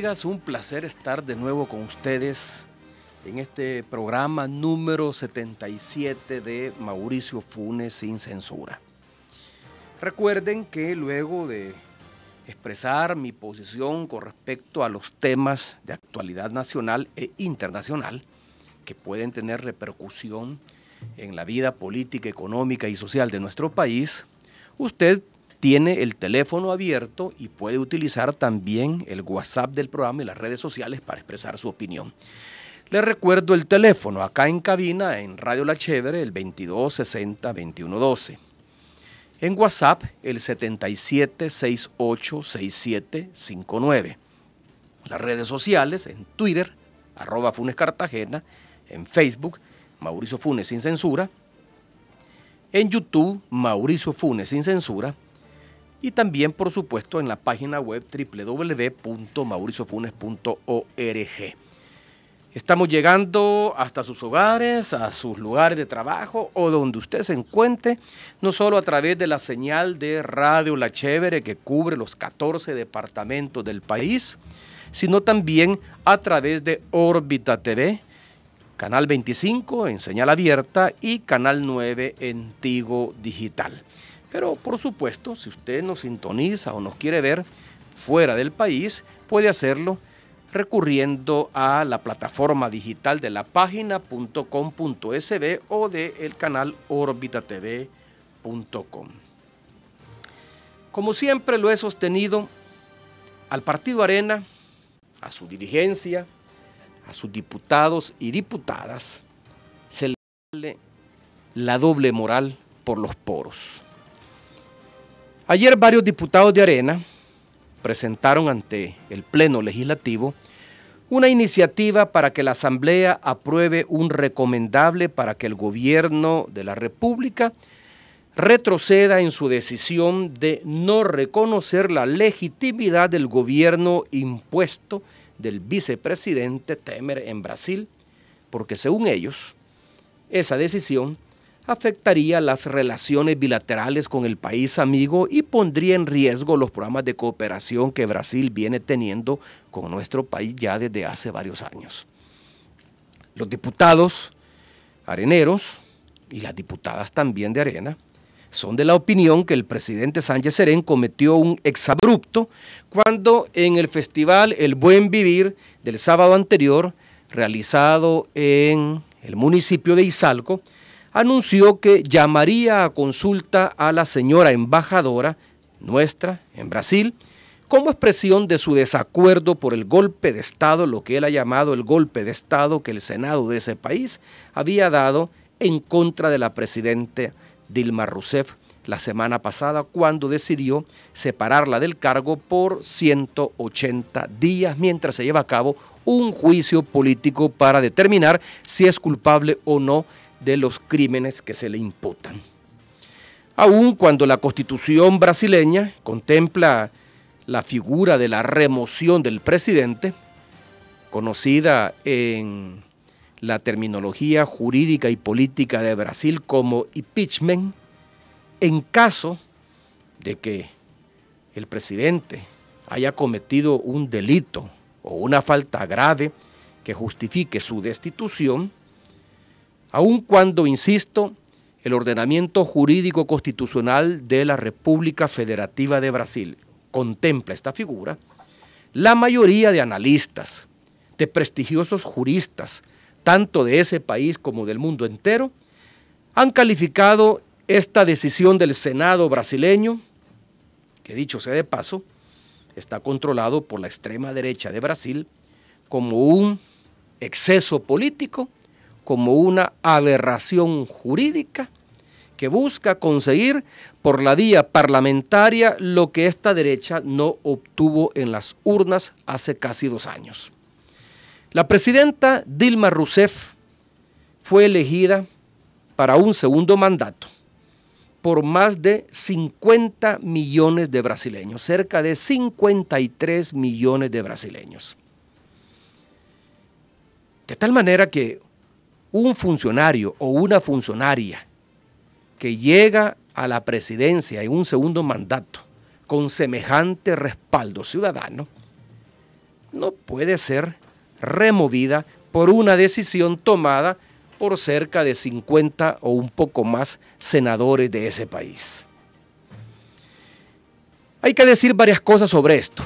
amigas, un placer estar de nuevo con ustedes en este programa número 77 de Mauricio Funes Sin Censura. Recuerden que luego de expresar mi posición con respecto a los temas de actualidad nacional e internacional que pueden tener repercusión en la vida política, económica y social de nuestro país, usted tiene el teléfono abierto y puede utilizar también el WhatsApp del programa y las redes sociales para expresar su opinión. Les recuerdo el teléfono acá en cabina, en Radio La Chévere, el 2260-2112. En WhatsApp, el 77686759. Las redes sociales, en Twitter, @FunesCartagena, en Facebook, Mauricio Funes Sin Censura, en YouTube, Mauricio Funes Sin Censura, y también, por supuesto, en la página web www.mauriciofunes.org. Estamos llegando hasta sus hogares, a sus lugares de trabajo o donde usted se encuentre, no solo a través de la señal de Radio La Chévere que cubre los 14 departamentos del país, sino también a través de Órbita TV, Canal 25 en señal abierta y Canal 9 en Tigo Digital. Pero por supuesto, si usted nos sintoniza o nos quiere ver fuera del país, puede hacerlo recurriendo a la plataforma digital de la página.com.sb o del canal orbitatv.com. Como siempre lo he sostenido, al Partido Arena, a su dirigencia, a sus diputados y diputadas, se le sale la doble moral por los poros. Ayer varios diputados de Arena presentaron ante el Pleno Legislativo una iniciativa para que la Asamblea apruebe un recomendable para que el Gobierno de la República retroceda en su decisión de no reconocer la legitimidad del gobierno impuesto del vicepresidente Temer en Brasil, porque según ellos, esa decisión afectaría las relaciones bilaterales con el país amigo y pondría en riesgo los programas de cooperación que Brasil viene teniendo con nuestro país ya desde hace varios años. Los diputados areneros y las diputadas también de Arena son de la opinión que el presidente Sánchez Serén cometió un exabrupto cuando en el festival El Buen Vivir del sábado anterior, realizado en el municipio de Izalco, anunció que llamaría a consulta a la señora embajadora nuestra en Brasil como expresión de su desacuerdo por el golpe de Estado, lo que él ha llamado el golpe de Estado que el Senado de ese país había dado en contra de la presidenta Dilma Rousseff la semana pasada cuando decidió separarla del cargo por 180 días mientras se lleva a cabo un juicio político para determinar si es culpable o no de los crímenes que se le imputan. Aun cuando la Constitución brasileña contempla la figura de la remoción del presidente, conocida en la terminología jurídica y política de Brasil como impeachment, en caso de que el presidente haya cometido un delito o una falta grave que justifique su destitución, aun cuando, insisto, el ordenamiento jurídico constitucional de la República Federativa de Brasil contempla esta figura, la mayoría de analistas, de prestigiosos juristas, tanto de ese país como del mundo entero, han calificado esta decisión del Senado brasileño, que dicho sea de paso, está controlado por la extrema derecha de Brasil, como un exceso político, como una aberración jurídica que busca conseguir por la vía parlamentaria lo que esta derecha no obtuvo en las urnas hace casi 2 años. La presidenta Dilma Rousseff fue elegida para un segundo mandato por más de 50 millones de brasileños, cerca de 53 millones de brasileños. De tal manera que un funcionario o una funcionaria que llega a la presidencia en un segundo mandato con semejante respaldo ciudadano no puede ser removida por una decisión tomada por cerca de 50 o un poco más senadores de ese país. Hay que decir varias cosas sobre esto.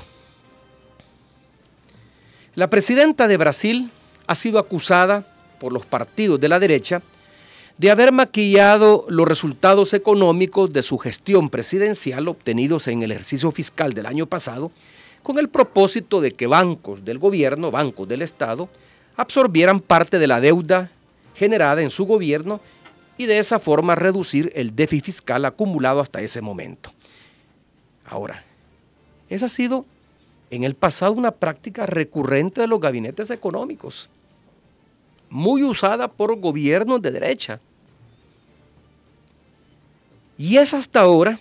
La presidenta de Brasil ha sido acusada por los partidos de la derecha de haber maquillado los resultados económicos de su gestión presidencial obtenidos en el ejercicio fiscal del año pasado, con el propósito de que bancos del gobierno, bancos del Estado, absorbieran parte de la deuda generada en su gobierno y de esa forma reducir el déficit fiscal acumulado hasta ese momento. Ahora, esa ha sido en el pasado una práctica recurrente de los gabinetes económicos, muy usada por gobiernos de derecha. Y es hasta ahora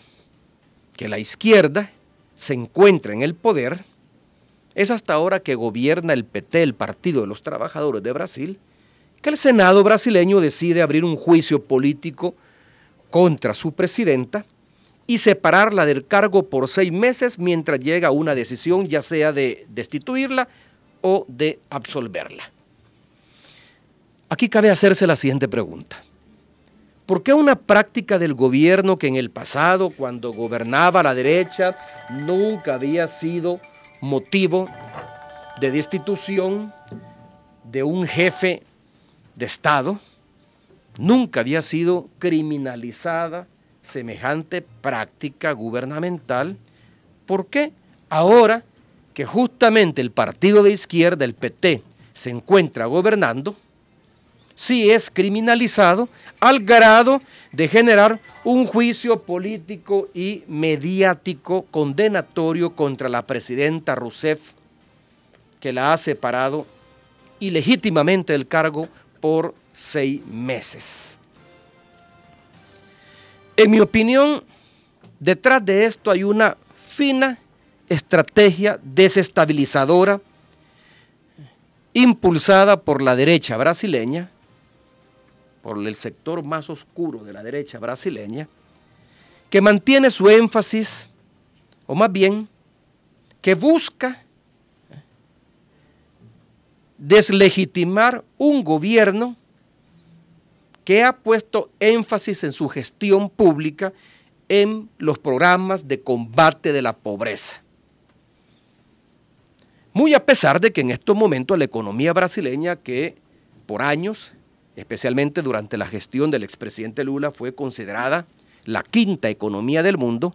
que la izquierda se encuentra en el poder, es hasta ahora que gobierna el PT, el Partido de los Trabajadores de Brasil, que el Senado brasileño decide abrir un juicio político contra su presidenta y separarla del cargo por 6 meses mientras llega una decisión, ya sea de destituirla o de absolverla. Aquí cabe hacerse la siguiente pregunta. ¿Por qué una práctica del gobierno que en el pasado, cuando gobernaba la derecha, nunca había sido motivo de destitución de un jefe de Estado, nunca había sido criminalizada semejante práctica gubernamental? ¿Por qué ahora que justamente el partido de izquierda, el PT, se encuentra gobernando, sí es criminalizado al grado de generar un juicio político y mediático condenatorio contra la presidenta Rousseff, que la ha separado ilegítimamente del cargo por 6 meses? En mi opinión, detrás de esto hay una fina estrategia desestabilizadora impulsada por la derecha brasileña, por el sector más oscuro de la derecha brasileña, que mantiene su énfasis, o más bien, que busca deslegitimar un gobierno que ha puesto énfasis en su gestión pública en los programas de combate de la pobreza. Muy a pesar de que en estos momentos la economía brasileña, que por años, especialmente durante la gestión del expresidente Lula, fue considerada la 5ª economía del mundo,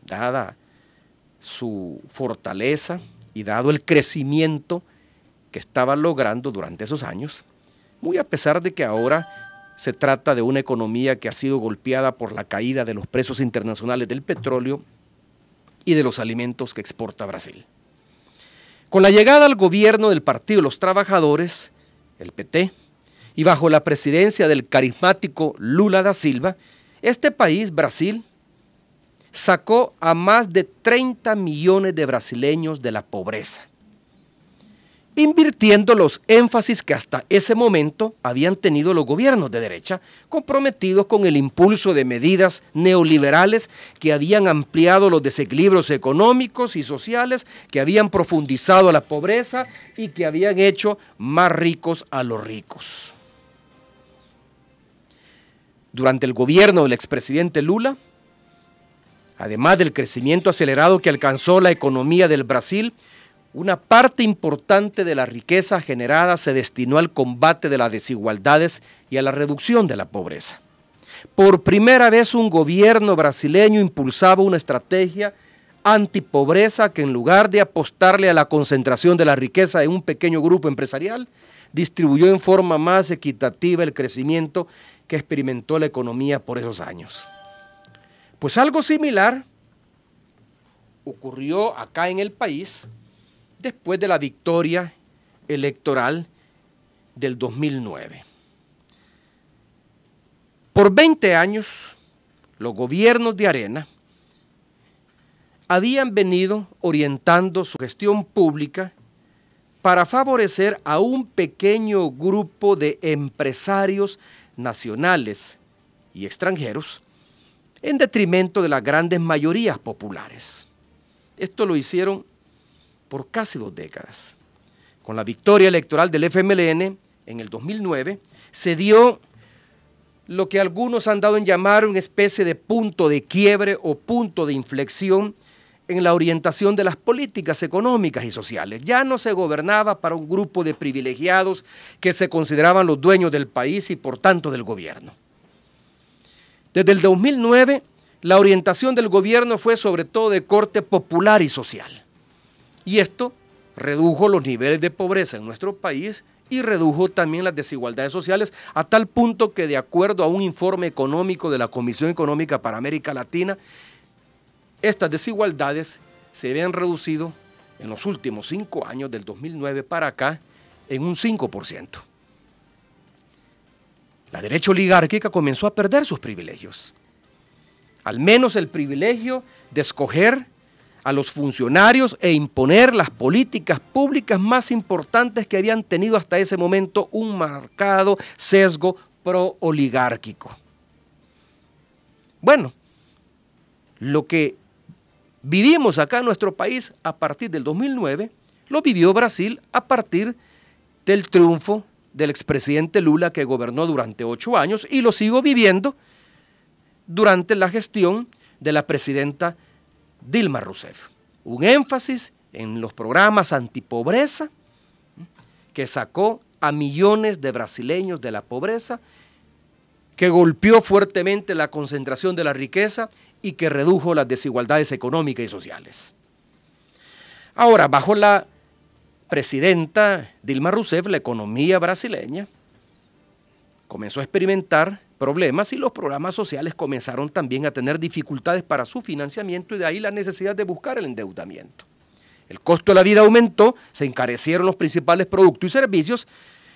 dada su fortaleza y dado el crecimiento que estaba logrando durante esos años, muy a pesar de que ahora se trata de una economía que ha sido golpeada por la caída de los precios internacionales del petróleo y de los alimentos que exporta Brasil. Con la llegada al gobierno del Partido de los Trabajadores, el PT, y bajo la presidencia del carismático Lula da Silva, este país, Brasil, sacó a más de 30 millones de brasileños de la pobreza, invirtiendo los énfasis que hasta ese momento habían tenido los gobiernos de derecha, comprometidos con el impulso de medidas neoliberales que habían ampliado los desequilibrios económicos y sociales, que habían profundizado la pobreza y que habían hecho más ricos a los ricos. Durante el gobierno del expresidente Lula, además del crecimiento acelerado que alcanzó la economía del Brasil, una parte importante de la riqueza generada se destinó al combate de las desigualdades y a la reducción de la pobreza. Por primera vez un gobierno brasileño impulsaba una estrategia antipobreza que, en lugar de apostarle a la concentración de la riqueza en un pequeño grupo empresarial, distribuyó en forma más equitativa el crecimiento que experimentó la economía por esos años. Pues algo similar ocurrió acá en el país después de la victoria electoral del 2009. Por 20 años, los gobiernos de Arena habían venido orientando su gestión pública para favorecer a un pequeño grupo de empresarios nacionales y extranjeros en detrimento de las grandes mayorías populares. Esto lo hicieron por casi 2 décadas. Con la victoria electoral del FMLN en el 2009, se dio lo que algunos han dado en llamar una especie de punto de quiebre o punto de inflexión en la orientación de las políticas económicas y sociales. Ya no se gobernaba para un grupo de privilegiados que se consideraban los dueños del país y por tanto del gobierno. Desde el 2009, la orientación del gobierno fue sobre todo de corte popular y social. Y esto redujo los niveles de pobreza en nuestro país y redujo también las desigualdades sociales a tal punto que, de acuerdo a un informe económico de la Comisión Económica para América Latina, estas desigualdades se habían reducido en los últimos 5 años, del 2009 para acá, en un 5%. La derecha oligárquica comenzó a perder sus privilegios, al menos el privilegio de escoger a los funcionarios e imponer las políticas públicas más importantes que habían tenido hasta ese momento un marcado sesgo pro-oligárquico. Bueno, lo que vivimos acá en nuestro país a partir del 2009, lo vivió Brasil a partir del triunfo del expresidente Lula, que gobernó durante 8 años, y lo sigo viviendo durante la gestión de la presidenta Dilma Rousseff. Un énfasis en los programas antipobreza que sacó a millones de brasileños de la pobreza, que golpeó fuertemente la concentración de la riqueza y que redujo las desigualdades económicas y sociales. Ahora, bajo la presidenta Dilma Rousseff, la economía brasileña comenzó a experimentar problemas y los programas sociales comenzaron también a tener dificultades para su financiamiento, y de ahí la necesidad de buscar el endeudamiento. El costo de la vida aumentó, se encarecieron los principales productos y servicios,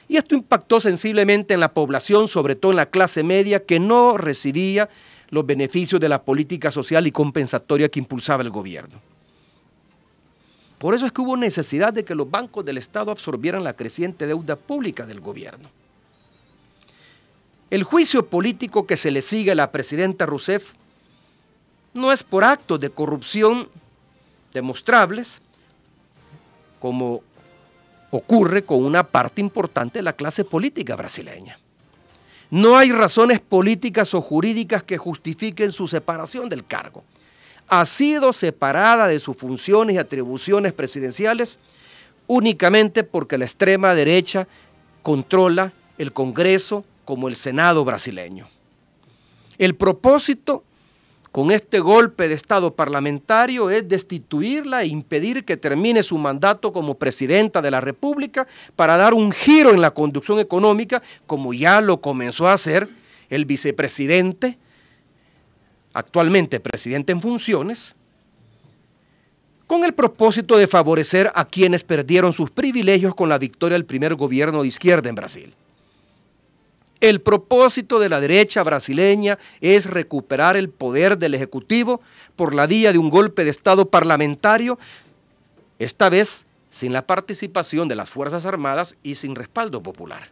y esto impactó sensiblemente en la población, sobre todo en la clase media, que no recibía los beneficios de la política social y compensatoria que impulsaba el gobierno. Por eso es que hubo necesidad de que los bancos del Estado absorbieran la creciente deuda pública del gobierno. El juicio político que se le sigue a la presidenta Rousseff no es por actos de corrupción demostrables, como ocurre con una parte importante de la clase política brasileña. No hay razones políticas o jurídicas que justifiquen su separación del cargo. Ha sido separada de sus funciones y atribuciones presidenciales únicamente porque la extrema derecha controla el Congreso como el Senado brasileño. El propósito con este golpe de Estado parlamentario es destituirla e impedir que termine su mandato como presidenta de la República para dar un giro en la conducción económica, como ya lo comenzó a hacer el vicepresidente, actualmente presidente en funciones, con el propósito de favorecer a quienes perdieron sus privilegios con la victoria del primer gobierno de izquierda en Brasil. El propósito de la derecha brasileña es recuperar el poder del Ejecutivo por la vía de un golpe de Estado parlamentario, esta vez sin la participación de las Fuerzas Armadas y sin respaldo popular.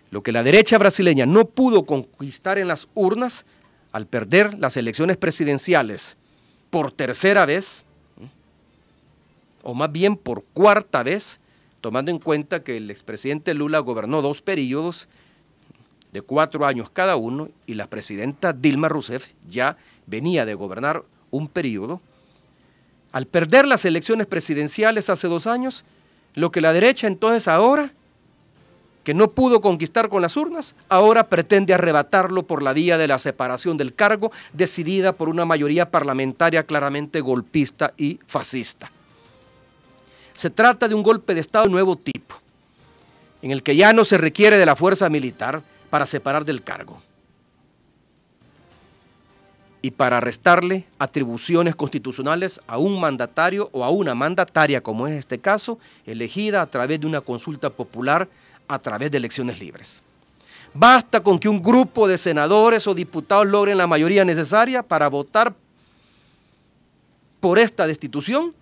Lo que la derecha brasileña no pudo conquistar en las urnas al perder las elecciones presidenciales por tercera vez, o más bien por cuarta vez, tomando en cuenta que el expresidente Lula gobernó 2 periodos de 4 años cada uno, y la presidenta Dilma Rousseff ya venía de gobernar un periodo. Al perder las elecciones presidenciales hace 2 años, lo que la derecha entonces ahora, que no pudo conquistar con las urnas, ahora pretende arrebatarlo por la vía de la separación del cargo, decidida por una mayoría parlamentaria claramente golpista y fascista. Se trata de un golpe de Estado de nuevo tipo, en el que ya no se requiere de la fuerza militar para separar del cargo y para restarle atribuciones constitucionales a un mandatario o a una mandataria, como es este caso, elegida a través de una consulta popular, a través de elecciones libres. Basta con que un grupo de senadores o diputados logren la mayoría necesaria para votar por esta destitución,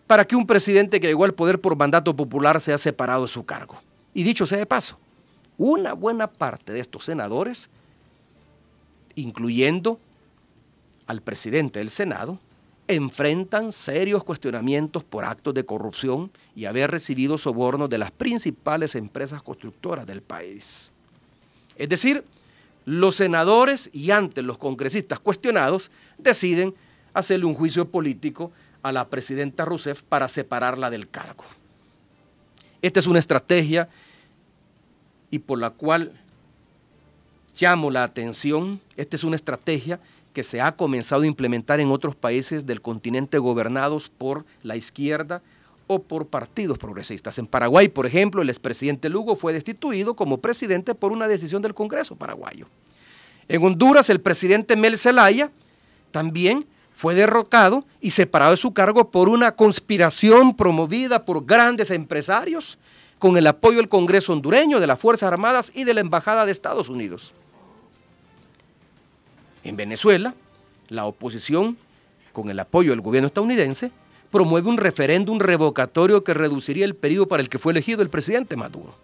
para que un presidente que llegó al poder por mandato popular sea separado de su cargo. Y dicho sea de paso, una buena parte de estos senadores, incluyendo al presidente del Senado, enfrentan serios cuestionamientos por actos de corrupción y haber recibido sobornos de las principales empresas constructoras del país. Es decir, los senadores y antes los congresistas cuestionados deciden hacerle un juicio político a la presidenta Rousseff para separarla del cargo. Esta es una estrategia y por la cual llamo la atención. Esta es una estrategia que se ha comenzado a implementar en otros países del continente gobernados por la izquierda o por partidos progresistas. En Paraguay, por ejemplo, el expresidente Lugo fue destituido como presidente por una decisión del Congreso paraguayo. En Honduras, el presidente Mel Zelaya también fue derrocado y separado de su cargo por una conspiración promovida por grandes empresarios con el apoyo del Congreso hondureño, de las Fuerzas Armadas y de la Embajada de Estados Unidos. En Venezuela, la oposición, con el apoyo del gobierno estadounidense, promueve un referéndum revocatorio que reduciría el periodo para el que fue elegido el presidente Maduro.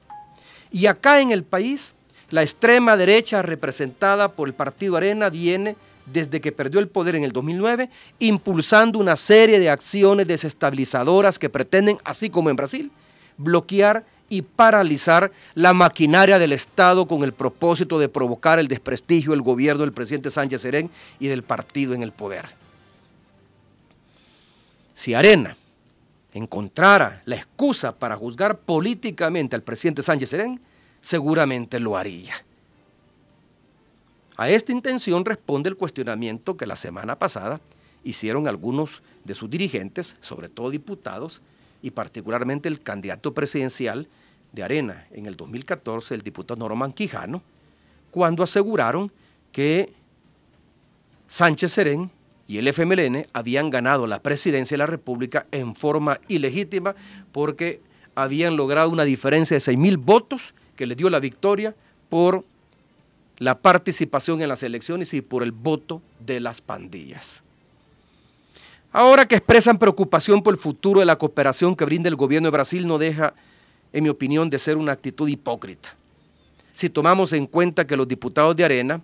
Y acá en el país, la extrema derecha representada por el Partido Arena viene, desde que perdió el poder en el 2009, impulsando una serie de acciones desestabilizadoras que pretenden, así como en Brasil, bloquear y paralizar la maquinaria del Estado con el propósito de provocar el desprestigio del gobierno del presidente Sánchez Serén y del partido en el poder. Si Arena encontrara la excusa para juzgar políticamente al presidente Sánchez Serén, seguramente lo haría. A esta intención responde el cuestionamiento que la semana pasada hicieron algunos de sus dirigentes, sobre todo diputados, y particularmente el candidato presidencial de Arena en el 2014, el diputado Norman Quijano, cuando aseguraron que Sánchez Serén y el FMLN habían ganado la presidencia de la República en forma ilegítima porque habían logrado una diferencia de 6.000 votos que les dio la victoria por la participación en las elecciones y por el voto de las pandillas. Ahora que expresan preocupación por el futuro de la cooperación que brinda el gobierno de Brasil, no deja, en mi opinión, de ser una actitud hipócrita. Si tomamos en cuenta que los diputados de Arena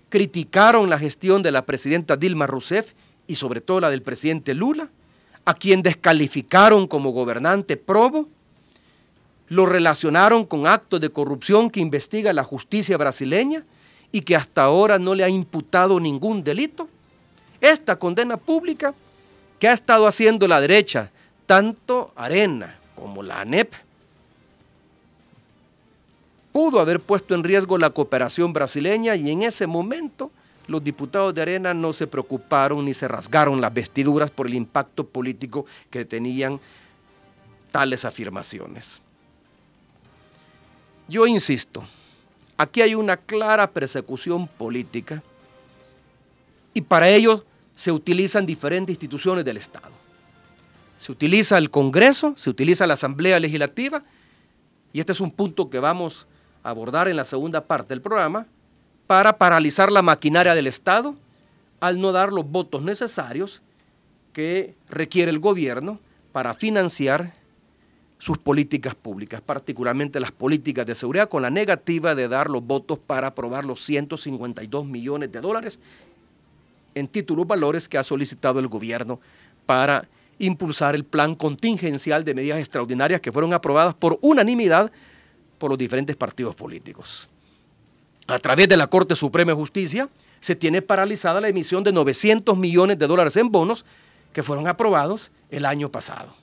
criticaron la gestión de la presidenta Dilma Rousseff y sobre todo la del presidente Lula, a quien descalificaron como gobernante probo, lo relacionaron con actos de corrupción que investiga la justicia brasileña y que hasta ahora no le ha imputado ningún delito. Esta condena pública que ha estado haciendo la derecha, tanto Arena como la ANEP, pudo haber puesto en riesgo la cooperación brasileña y en ese momento los diputados de Arena no se preocuparon ni se rasgaron las vestiduras por el impacto político que tenían tales afirmaciones. Yo insisto, aquí hay una clara persecución política y para ello se utilizan diferentes instituciones del Estado. Se utiliza el Congreso, se utiliza la Asamblea Legislativa y este es un punto que vamos a abordar en la segunda parte del programa para paralizar la maquinaria del Estado al no dar los votos necesarios que requiere el gobierno para financiar sus políticas públicas, particularmente las políticas de seguridad, con la negativa de dar los votos para aprobar los 152 millones de dólares en títulos valores que ha solicitado el gobierno para impulsar el plan contingencial de medidas extraordinarias que fueron aprobadas por unanimidad por los diferentes partidos políticos. A través de la Corte Suprema de Justicia se tiene paralizada la emisión de 900 millones de dólares en bonos que fueron aprobados el año pasado.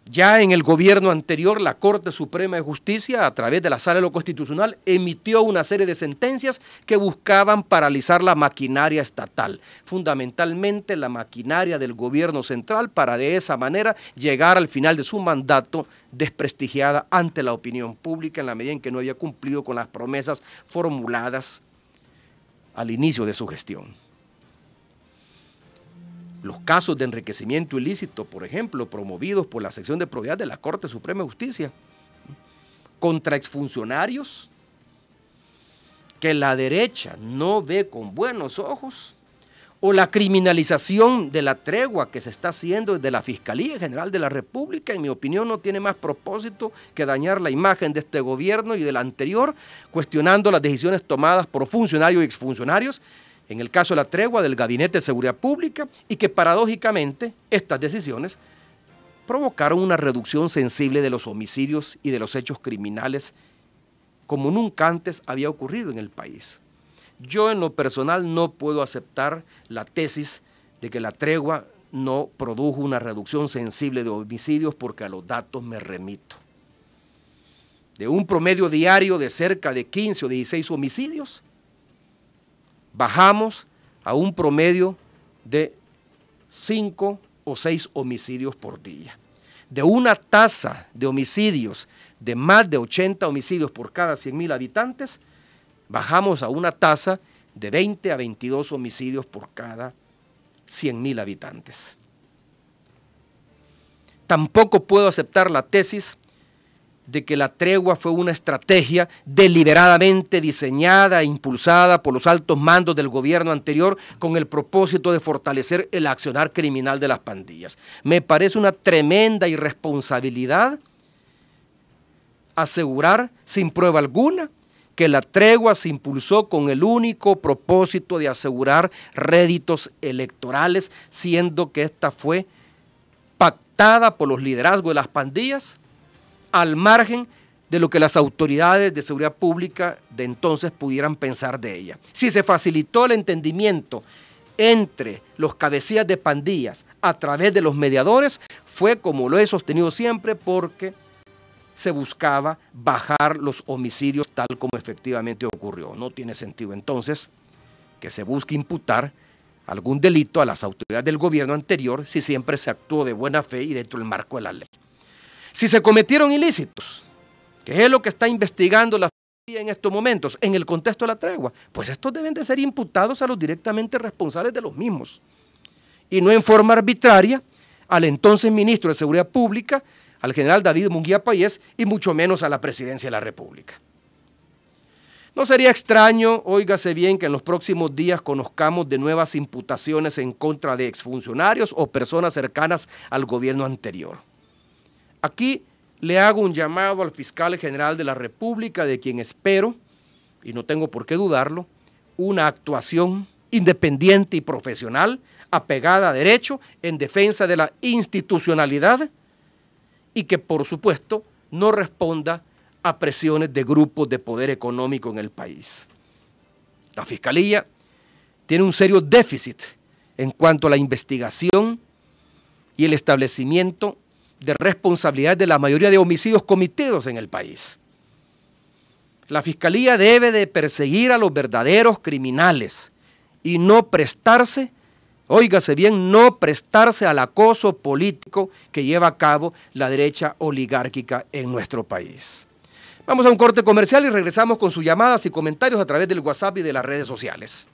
Ya en el gobierno anterior, la Corte Suprema de Justicia, a través de la Sala de lo Constitucional, emitió una serie de sentencias que buscaban paralizar la maquinaria estatal, fundamentalmente la maquinaria del gobierno central, para de esa manera llegar al final de su mandato desprestigiada ante la opinión pública en la medida en que no había cumplido con las promesas formuladas al inicio de su gestión. Los casos de enriquecimiento ilícito, por ejemplo, promovidos por la sección de probidad de la Corte Suprema de Justicia, contra exfuncionarios que la derecha no ve con buenos ojos, o la criminalización de la tregua que se está haciendo desde la Fiscalía General de la República, en mi opinión, no tiene más propósito que dañar la imagen de este gobierno y del anterior, cuestionando las decisiones tomadas por funcionarios y exfuncionarios en el caso de la tregua del Gabinete de Seguridad Pública, y que paradójicamente estas decisiones provocaron una reducción sensible de los homicidios y de los hechos criminales como nunca antes había ocurrido en el país. Yo en lo personal no puedo aceptar la tesis de que la tregua no produjo una reducción sensible de homicidios, porque a los datos me remito. De un promedio diario de cerca de 15 o 16 homicidios, bajamos a un promedio de 5 o 6 homicidios por día. De una tasa de homicidios de más de 80 homicidios por cada 100.000 habitantes, bajamos a una tasa de 20 a 22 homicidios por cada 100.000 habitantes. Tampoco puedo aceptar la tesis de que la tregua fue una estrategia deliberadamente diseñada e impulsada por los altos mandos del gobierno anterior con el propósito de fortalecer el accionar criminal de las pandillas. Me parece una tremenda irresponsabilidad asegurar sin prueba alguna que la tregua se impulsó con el único propósito de asegurar réditos electorales, siendo que esta fue pactada por los liderazgos de las pandillas al margen de lo que las autoridades de seguridad pública de entonces pudieran pensar de ella. Si se facilitó el entendimiento entre los cabecillas de pandillas a través de los mediadores, fue, como lo he sostenido siempre, porque se buscaba bajar los homicidios tal como efectivamente ocurrió. No tiene sentido entonces que se busque imputar algún delito a las autoridades del gobierno anterior si siempre se actuó de buena fe y dentro del marco de la ley. Si se cometieron ilícitos, que es lo que está investigando la Fiscalía en estos momentos, en el contexto de la tregua, pues estos deben de ser imputados a los directamente responsables de los mismos, y no en forma arbitraria al entonces ministro de Seguridad Pública, al general David Munguía Payés, y mucho menos a la Presidencia de la República. No sería extraño, óigase bien, que en los próximos días conozcamos de nuevas imputaciones en contra de exfuncionarios o personas cercanas al gobierno anterior. Aquí le hago un llamado al fiscal general de la República, de quien espero, y no tengo por qué dudarlo, una actuación independiente y profesional, apegada a derecho, en defensa de la institucionalidad, y que por supuesto no responda a presiones de grupos de poder económico en el país. La Fiscalía tiene un serio déficit en cuanto a la investigación y el establecimiento de responsabilidad de la mayoría de homicidios cometidos en el país. La Fiscalía debe de perseguir a los verdaderos criminales y no prestarse, óigase bien, no prestarse al acoso político que lleva a cabo la derecha oligárquica en nuestro país. Vamos a un corte comercial y regresamos con sus llamadas y comentarios a través del WhatsApp y de las redes sociales.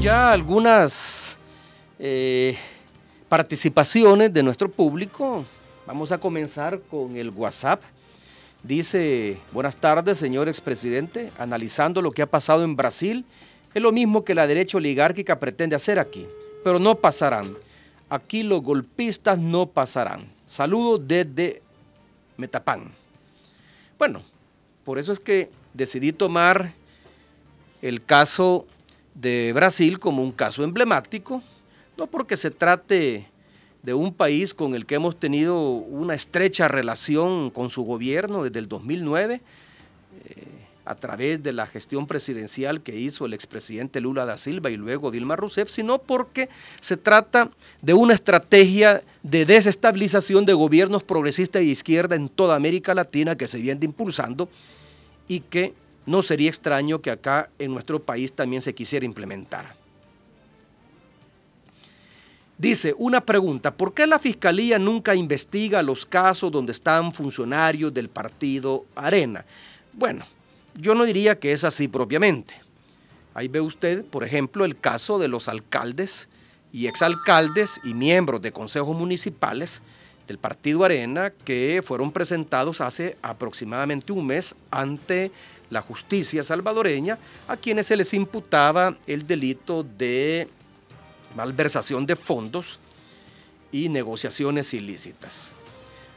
ya algunas participaciones de nuestro público. Vamos a comenzar con el WhatsApp. Dice: buenas tardes, señor expresidente. Analizando lo que ha pasado en Brasil, es lo mismo que la derecha oligárquica pretende hacer aquí, pero no pasarán. Aquí los golpistas no pasarán. Saludos desde Metapán. Bueno, por eso es que decidí tomar el caso de Brasil como un caso emblemático, no porque se trate de un país con el que hemos tenido una estrecha relación con su gobierno desde el 2009, a través de la gestión presidencial que hizo el expresidente Lula da Silva y luego Dilma Rousseff, sino porque se trata de una estrategia de desestabilización de gobiernos progresistas y de izquierda en toda América Latina que se viene impulsando y que no sería extraño que acá en nuestro país también se quisiera implementar. Dice, una pregunta: ¿por qué la Fiscalía nunca investiga los casos donde están funcionarios del partido Arena? Bueno, yo no diría que es así propiamente. Ahí ve usted, por ejemplo, el caso de los alcaldes y exalcaldes y miembros de consejos municipales del partido Arena que fueron presentados hace aproximadamente un mes ante la justicia salvadoreña, a quienes se les imputaba el delito de malversación de fondos y negociaciones ilícitas.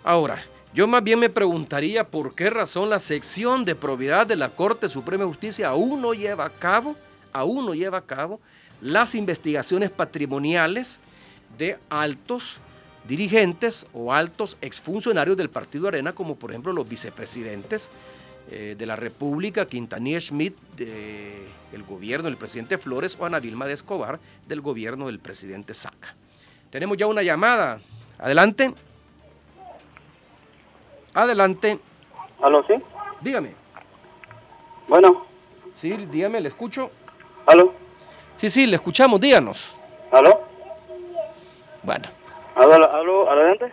Ahora, yo más bien me preguntaría por qué razón la sección de probidad de la Corte Suprema de Justicia aún no lleva a cabo las investigaciones patrimoniales de altos dirigentes o altos exfuncionarios del partido Arena, como por ejemplo los vicepresidentes de la República, Quintanilla Schmidt del gobierno del presidente Flores, o Ana Vilma de Escobar del gobierno del presidente Saca. Tenemos ya una llamada. Adelante. Adelante. ¿Aló, sí? Dígame. Bueno. Sí, dígame, le escucho. ¿Aló? Sí, le escuchamos, díganos. ¿Aló? Bueno. ¿Aló, adelante?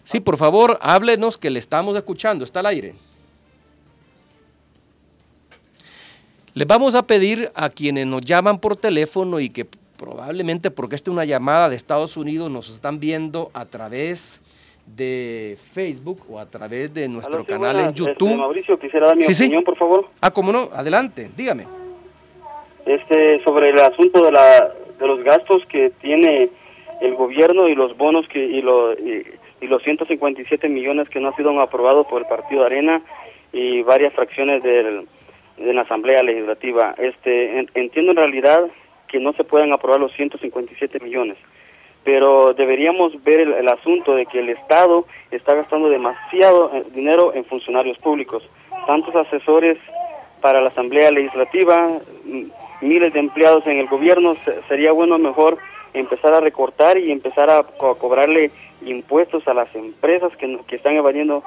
Sí, por favor, háblenos que le estamos escuchando, está al aire. Les vamos a pedir a quienes nos llaman por teléfono y que probablemente porque esta es una llamada de Estados Unidos nos están viendo a través de Facebook o a través de nuestro canal en YouTube. Mauricio, quisiera dar mi opinión, por favor. ¿Cómo no? Adelante, dígame. Sobre el asunto de los gastos que tiene el gobierno y los bonos y los 157 millones que no han sido aprobados por el partido Arena y varias fracciones de la Asamblea Legislativa. Entiendo en realidad que no se puedan aprobar los 157 millones, pero deberíamos ver el asunto de que el Estado está gastando demasiado dinero en funcionarios públicos, tantos asesores para la Asamblea Legislativa, miles de empleados en el gobierno. Sería bueno mejor empezar a recortar y empezar a cobrarle impuestos a las empresas que están evadiendo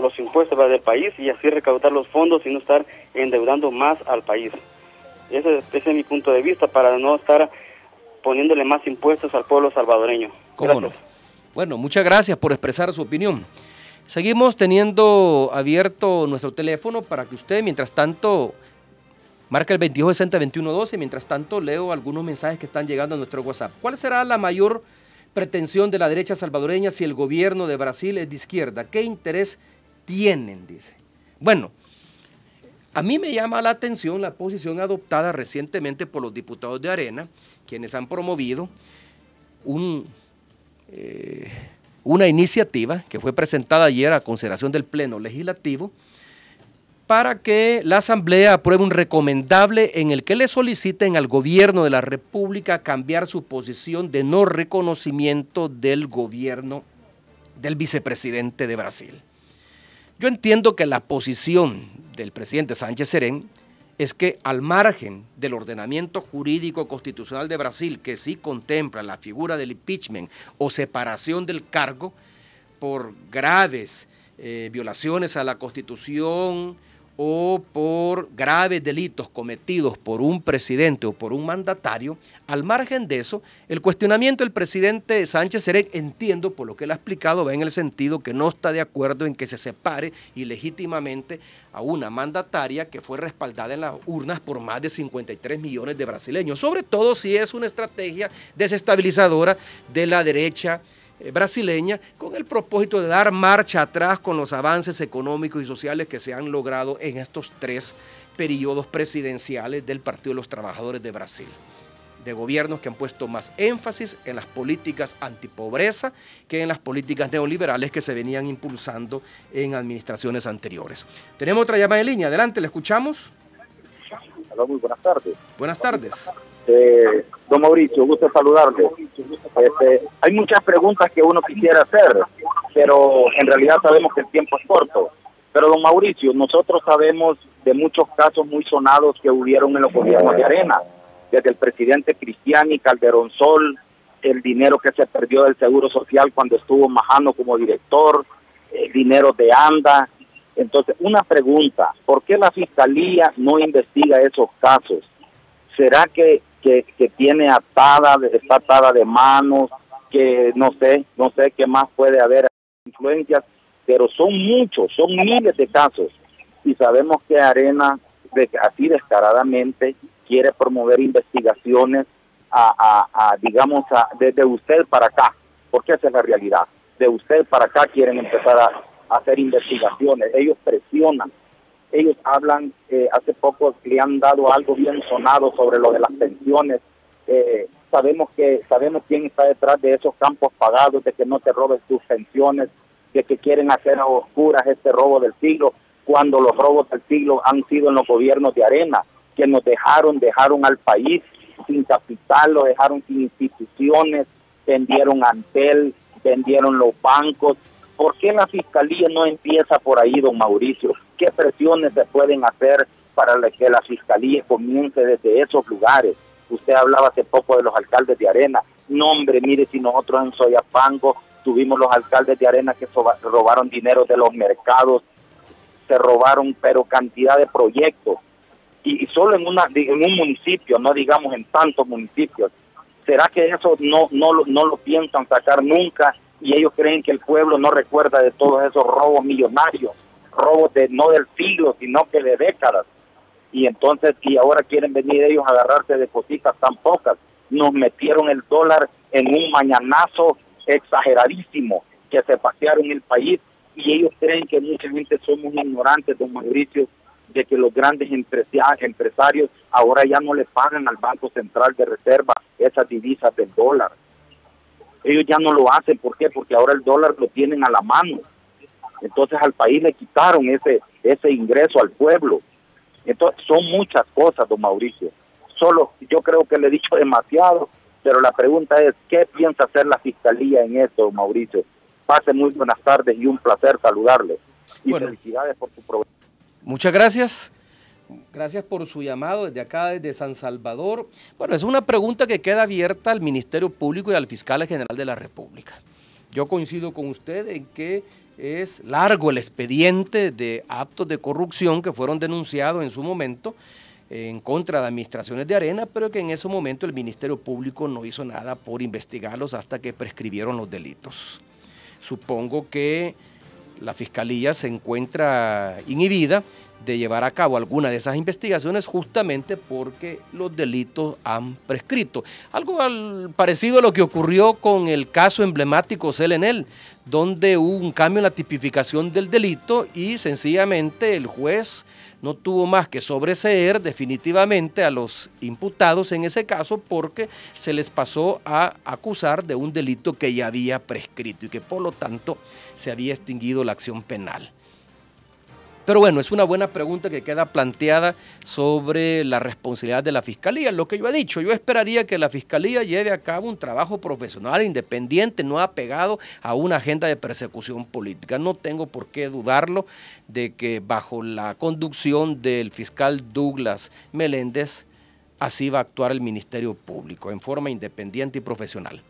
los impuestos del país, y así recaudar los fondos y no estar endeudando más al país. Ese es mi punto de vista, para no estar poniéndole más impuestos al pueblo salvadoreño. ¿Cómo no? Bueno, muchas gracias por expresar su opinión. Seguimos teniendo abierto nuestro teléfono para que usted, mientras tanto, marca el 2260-2112. Mientras tanto, leo algunos mensajes que están llegando a nuestro WhatsApp. ¿Cuál será la mayor pretensión de la derecha salvadoreña si el gobierno de Brasil es de izquierda? ¿Qué interés tienen? Dice. Bueno, a mí me llama la atención la posición adoptada recientemente por los diputados de Arena, quienes han promovido una iniciativa que fue presentada ayer a consideración del Pleno Legislativo para que la Asamblea apruebe un recomendable en el que le soliciten al gobierno de la República cambiar su posición de no reconocimiento del gobierno del vicepresidente de Brasil. Yo entiendo que la posición del presidente Sánchez Serén es que, al margen del ordenamiento jurídico constitucional de Brasil, que sí contempla la figura del impeachment o separación del cargo por graves violaciones a la Constitución o por graves delitos cometidos por un presidente o por un mandatario, al margen de eso, el cuestionamiento del presidente Sánchez Serén, entiendo por lo que él ha explicado, va en el sentido que no está de acuerdo en que se separe ilegítimamente a una mandataria que fue respaldada en las urnas por más de 53 millones de brasileños, sobre todo si es una estrategia desestabilizadora de la derecha brasileña, con el propósito de dar marcha atrás con los avances económicos y sociales que se han logrado en estos 3 periodos presidenciales del Partido de los Trabajadores de Brasil, de gobiernos que han puesto más énfasis en las políticas antipobreza que en las políticas neoliberales que se venían impulsando en administraciones anteriores. Tenemos otra llamada en línea, adelante, ¿le escuchamos? Hola, muy buenas tardes. Buenas tardes. Don Mauricio, gusto saludarle. Hay muchas preguntas que uno quisiera hacer, pero en realidad sabemos que el tiempo es corto. Pero don Mauricio, nosotros sabemos de muchos casos muy sonados que hubieron en los gobiernos de Arena, desde el presidente Cristiani, Calderón Sol, el dinero que se perdió del Seguro Social cuando estuvo Majano como director, el dinero de ANDA. Entonces, una pregunta, ¿por qué la Fiscalía no investiga esos casos? ¿Será que tiene está atada de manos, que no sé qué más puede haber influencias, pero son muchos, son miles de casos, y sabemos que Arena así descaradamente quiere promover investigaciones digamos, desde usted para acá, porque esa es la realidad, de usted para acá quieren empezar a hacer investigaciones, ellos presionan. Ellos hablan, hace poco le han dado algo bien sonado sobre lo de las pensiones. Sabemos quién está detrás de esos campos pagados, de que no te robes tus pensiones, de que quieren hacer a oscuras este robo del siglo, cuando los robos del siglo han sido en los gobiernos de Arena, que nos dejaron al país sin capital, lo dejaron sin instituciones, vendieron Antel, vendieron los bancos. ¿Por qué la Fiscalía no empieza por ahí, don Mauricio? ¿Qué presiones se pueden hacer para que la Fiscalía comience desde esos lugares? Usted hablaba hace poco de los alcaldes de Arena. No, hombre, mire, si nosotros en Soyapango tuvimos los alcaldes de Arena que robaron dinero de los mercados, se robaron, pero cantidad de proyectos. Y solo en un municipio, no digamos en tantos municipios. ¿Será que eso no lo piensan sacar nunca? Y ellos creen que el pueblo no recuerda de todos esos robos millonarios, robos no del siglo, sino que de décadas. Y entonces, y ahora quieren venir ellos a agarrarse de cositas tan pocas. Nos metieron el dólar en un mañanazo exageradísimo, que se pasearon el país, y ellos creen que mucha gente somos ignorantes, don Mauricio, de que los grandes empresarios ahora ya no le pagan al Banco Central de Reserva esas divisas del dólar. Ellos ya no lo hacen. ¿Por qué? Porque ahora el dólar lo tienen a la mano. Entonces al país le quitaron ese ingreso al pueblo. Entonces son muchas cosas, don Mauricio. Solo yo creo que le he dicho demasiado, pero la pregunta es, ¿qué piensa hacer la Fiscalía en esto, don Mauricio? Pase muy buenas tardes y un placer saludarle. Y bueno, felicidades por su programa. Muchas gracias. Gracias por su llamado desde acá, desde San Salvador. Bueno, es una pregunta que queda abierta al Ministerio Público y al Fiscal General de la República. Yo coincido con usted en que es largo el expediente de actos de corrupción que fueron denunciados en su momento en contra de administraciones de Arena, pero que en ese momento el Ministerio Público no hizo nada por investigarlos hasta que prescribieron los delitos. Supongo que la Fiscalía se encuentra inhibida de llevar a cabo alguna de esas investigaciones justamente porque los delitos han prescrito. Algo parecido a lo que ocurrió con el caso emblemático Selenel, donde hubo un cambio en la tipificación del delito y sencillamente el juez no tuvo más que sobreseer definitivamente a los imputados en ese caso porque se les pasó a acusar de un delito que ya había prescrito y que por lo tanto se había extinguido la acción penal. Pero bueno, es una buena pregunta que queda planteada sobre la responsabilidad de la Fiscalía. Lo que yo he dicho, yo esperaría que la Fiscalía lleve a cabo un trabajo profesional, independiente, no apegado a una agenda de persecución política. No tengo por qué dudarlo de que bajo la conducción del fiscal Douglas Meléndez, así va a actuar el Ministerio Público, en forma independiente y profesional.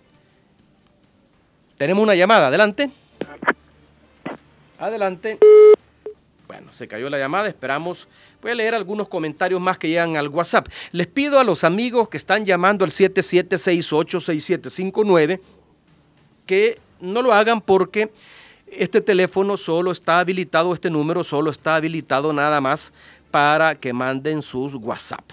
Tenemos una llamada, adelante. Adelante. Bueno. Bueno, se cayó la llamada, esperamos. Voy a leer algunos comentarios más que llegan al WhatsApp. Les pido a los amigos que están llamando al 77686759 que no lo hagan porque este teléfono solo está habilitado, este número solo está habilitado nada más para que manden sus WhatsApp,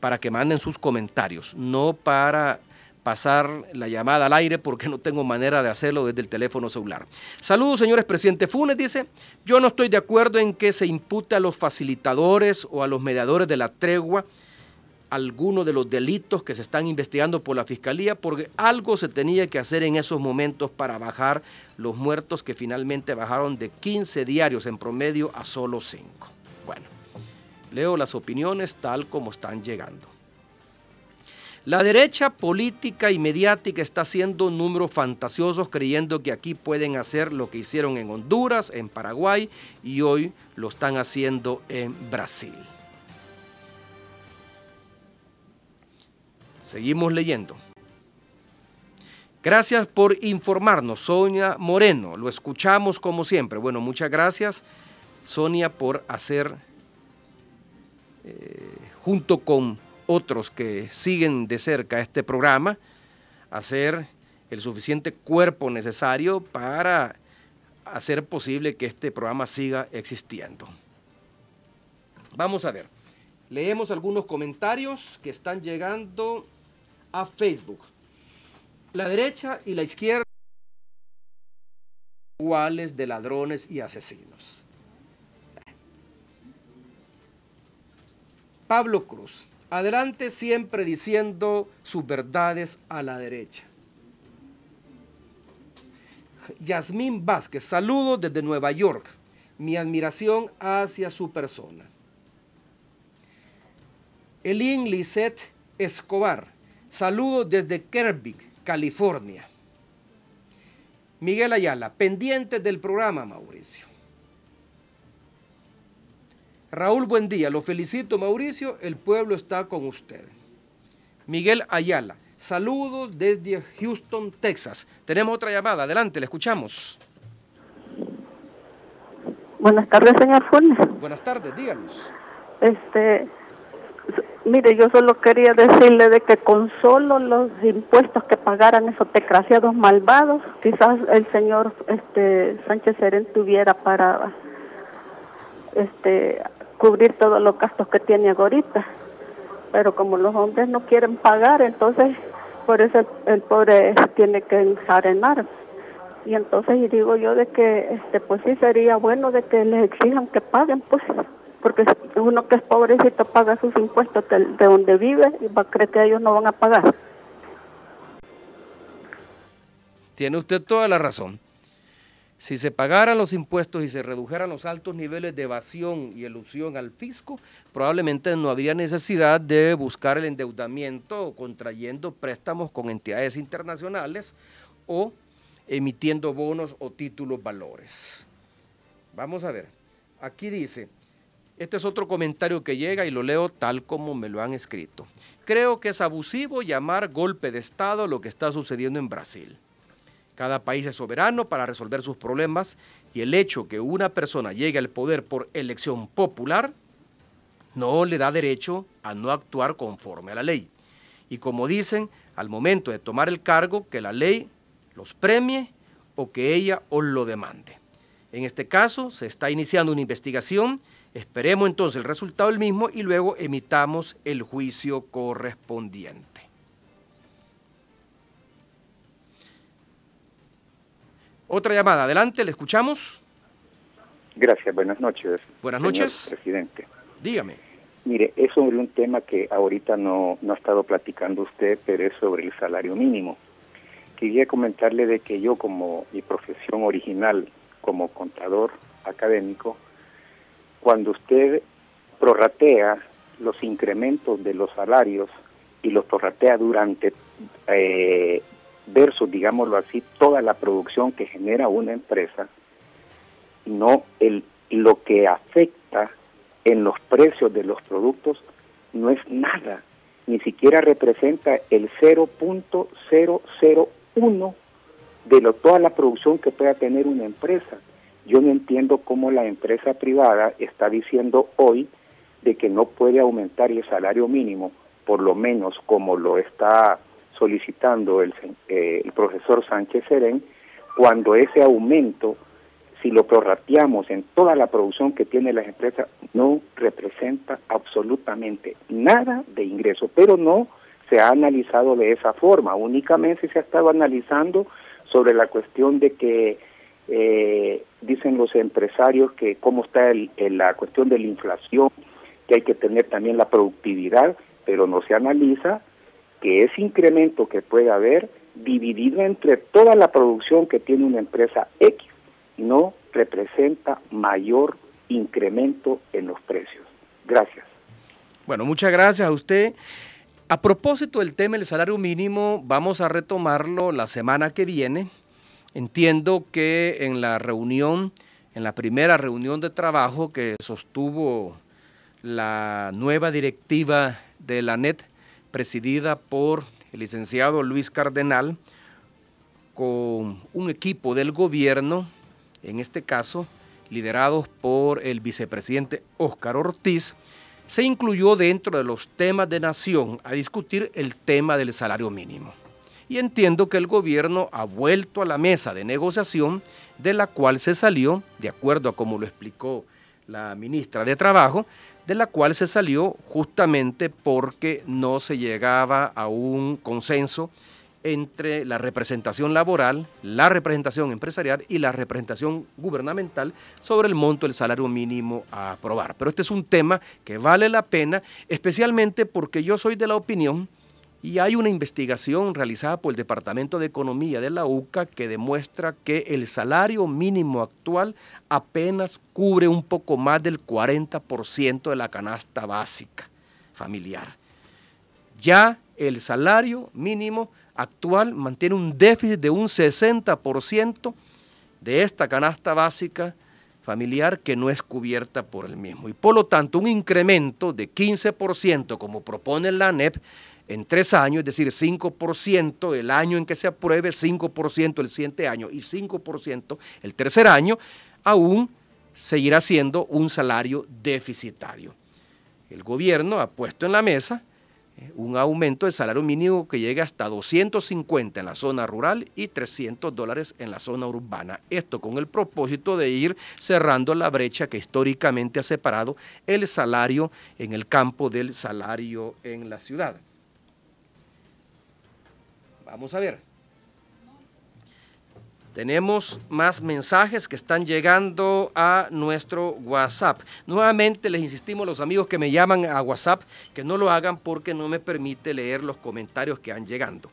para que manden sus comentarios, no para pasar la llamada al aire porque no tengo manera de hacerlo desde el teléfono celular. Saludos, señores. Presidente Funes dice, yo no estoy de acuerdo en que se impute a los facilitadores o a los mediadores de la tregua alguno de los delitos que se están investigando por la Fiscalía, porque algo se tenía que hacer en esos momentos para bajar los muertos, que finalmente bajaron de 15 diarios en promedio a solo 5. Bueno, leo las opiniones tal como están llegando. La derecha política y mediática está haciendo números fantasiosos creyendo que aquí pueden hacer lo que hicieron en Honduras, en Paraguay y hoy lo están haciendo en Brasil. Seguimos leyendo. Gracias por informarnos, Sonia Moreno. Lo escuchamos como siempre. Bueno, muchas gracias, Sonia, por hacer, junto con otros que siguen de cerca este programa, hacer el suficiente cuerpo necesario para hacer posible que este programa siga existiendo. Vamos a ver. Leemos algunos comentarios que están llegando a Facebook. La derecha y la izquierda iguales de ladrones y asesinos. Pablo Cruz, adelante siempre diciendo sus verdades a la derecha. Yasmín Vázquez, saludos desde Nueva York. Mi admiración hacia su persona. Elin Lisette Escobar, saludos desde Kerrville, California. Miguel Ayala, pendientes del programa, Mauricio. Raúl, buen día, lo felicito, Mauricio, el pueblo está con usted. Miguel Ayala, saludos desde Houston, Texas. Tenemos otra llamada, adelante, le escuchamos. Buenas tardes, señor Funes. Buenas tardes, díganos. Mire, yo solo quería decirle de que con solo los impuestos que pagaran esos desgraciados malvados, quizás el señor Sánchez Serén tuviera para cubrir todos los gastos que tiene ahorita. Pero como los hombres no quieren pagar, entonces por eso el pobre tiene que encarenar. Y entonces digo yo de que pues sí sería bueno de que les exijan que paguen, pues. Porque uno que es pobrecito paga sus impuestos de donde vive y va a creer que ellos no van a pagar. Tiene usted toda la razón. Si se pagaran los impuestos y se redujeran los altos niveles de evasión y elusión al fisco, probablemente no habría necesidad de buscar el endeudamiento contrayendo préstamos con entidades internacionales o emitiendo bonos o títulos valores. Vamos a ver, aquí dice... Este es otro comentario que llega y lo leo tal como me lo han escrito. Creo que es abusivo llamar golpe de Estado lo que está sucediendo en Brasil. Cada país es soberano para resolver sus problemas y el hecho que una persona llegue al poder por elección popular no le da derecho a no actuar conforme a la ley. Y como dicen, al momento de tomar el cargo, que la ley los premie o que ella os lo demande. En este caso, se está iniciando una investigación. Esperemos entonces el resultado del mismo y luego emitamos el juicio correspondiente. Otra llamada, adelante, le escuchamos. Gracias, buenas noches. Buenas noches. Señor presidente. Dígame. Mire, es sobre un tema que ahorita no ha estado platicando usted, pero es sobre el salario mínimo. Quería comentarle de que yo, como mi profesión original, como contador académico, cuando usted prorratea los incrementos de los salarios y los prorratea durante versus, digámoslo así, toda la producción que genera una empresa, no lo que afecta en los precios de los productos no es nada, ni siquiera representa el 0.001 de toda la producción que pueda tener una empresa. Yo no entiendo cómo la empresa privada está diciendo hoy de que no puede aumentar el salario mínimo, por lo menos como lo está solicitando el profesor Sánchez Serén, cuando ese aumento, si lo prorrateamos en toda la producción que tiene las empresas, no representa absolutamente nada de ingreso, pero no se ha analizado de esa forma. Únicamente se ha estado analizando sobre la cuestión de que dicen los empresarios que cómo está la cuestión de la inflación, que hay que tener también la productividad, pero no se analiza que ese incremento que puede haber dividido entre toda la producción que tiene una empresa X no representa mayor incremento en los precios. Gracias. Bueno, muchas gracias a usted. A propósito del tema del salario mínimo, vamos a retomarlo la semana que viene. Entiendo que en la reunión, en la primera reunión de trabajo que sostuvo la nueva directiva de la ANET, presidida por el licenciado Luis Cardenal, con un equipo del gobierno, en este caso liderados por el vicepresidente Óscar Ortiz, se incluyó dentro de los temas de nación a discutir el tema del salario mínimo. Y entiendo que el gobierno ha vuelto a la mesa de negociación, de la cual se salió, de acuerdo a como lo explicó la ministra de Trabajo, de la cual se salió justamente porque no se llegaba a un consenso entre la representación laboral, la representación empresarial y la representación gubernamental sobre el monto del salario mínimo a aprobar. Pero este es un tema que vale la pena, especialmente porque yo soy de la opinión, y hay una investigación realizada por el Departamento de Economía de la UCA que demuestra que el salario mínimo actual apenas cubre un poco más del 40% de la canasta básica familiar. Ya el salario mínimo actual mantiene un déficit de un 60% de esta canasta básica familiar que no es cubierta por el mismo. Y por lo tanto, un incremento de 15%, como propone la ANEP, en 3 años, es decir, 5% el año en que se apruebe, 5% el siguiente año y 5% el tercer año, aún seguirá siendo un salario deficitario. El gobierno ha puesto en la mesa un aumento de salario mínimo que llega hasta 250 en la zona rural y $300 en la zona urbana. Esto con el propósito de ir cerrando la brecha que históricamente ha separado el salario en el campo del salario en la ciudad. Vamos a ver. Tenemos más mensajes que están llegando a nuestro WhatsApp. Nuevamente les insistimos a los amigos que me llaman a WhatsApp que no lo hagan porque no me permite leer los comentarios que han llegando.